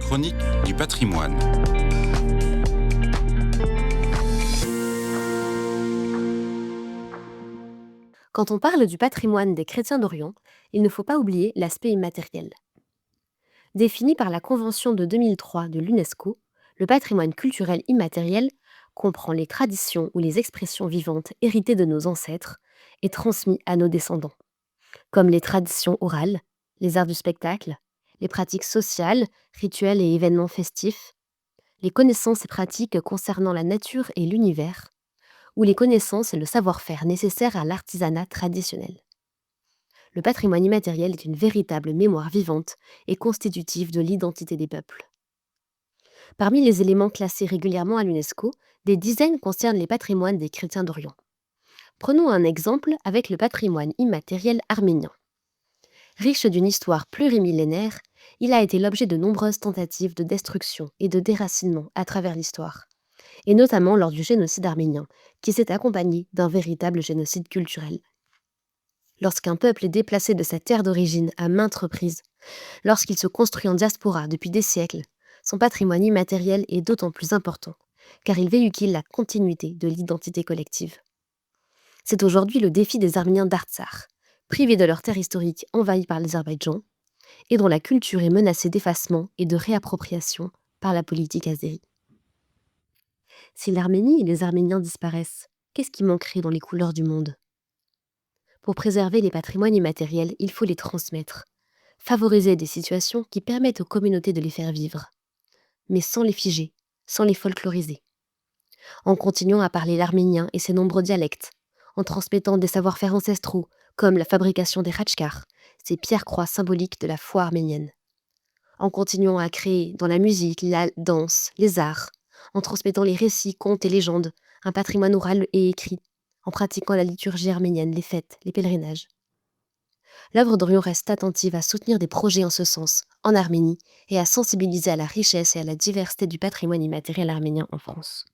Chronique du patrimoine. Quand on parle du patrimoine des chrétiens d'Orient, il ne faut pas oublier l'aspect immatériel. Défini par la Convention de 2003 de l'UNESCO, le patrimoine culturel immatériel comprend les traditions ou les expressions vivantes héritées de nos ancêtres et transmises à nos descendants, comme les traditions orales, les arts du spectacle, les pratiques sociales, rituels et événements festifs, les connaissances et pratiques concernant la nature et l'univers, ou les connaissances et le savoir-faire nécessaires à l'artisanat traditionnel. Le patrimoine immatériel est une véritable mémoire vivante et constitutive de l'identité des peuples. Parmi les éléments classés régulièrement à l'UNESCO, des dizaines concernent les patrimoines des chrétiens d'Orient. Prenons un exemple avec le patrimoine immatériel arménien. Riche d'une histoire plurimillénaire, il a été l'objet de nombreuses tentatives de destruction et de déracinement à travers l'histoire, et notamment lors du génocide arménien, qui s'est accompagné d'un véritable génocide culturel. Lorsqu'un peuple est déplacé de sa terre d'origine à maintes reprises, lorsqu'il se construit en diaspora depuis des siècles, son patrimoine immatériel est d'autant plus important, car il véhicule la continuité de l'identité collective. C'est aujourd'hui le défi des Arméniens d'Artsakh, privés de leur terre historique envahie par l'Azerbaïdjan, et dont la culture est menacée d'effacement et de réappropriation par la politique azérie. Si l'Arménie et les Arméniens disparaissent, qu'est-ce qui manquerait dans les couleurs du monde? Pour préserver les patrimoines immatériels, il faut les transmettre, favoriser des situations qui permettent aux communautés de les faire vivre, mais sans les figer, sans les folkloriser, en continuant à parler l'arménien et ses nombreux dialectes, en transmettant des savoir-faire ancestraux, comme la fabrication des khatchkars, ces pierres-croix symboliques de la foi arménienne, en continuant à créer dans la musique, la danse, les arts, en transmettant les récits, contes et légendes, un patrimoine oral et écrit, en pratiquant la liturgie arménienne, les fêtes, les pèlerinages. L'œuvre d'Orion reste attentive à soutenir des projets en ce sens, en Arménie, et à sensibiliser à la richesse et à la diversité du patrimoine immatériel arménien en France.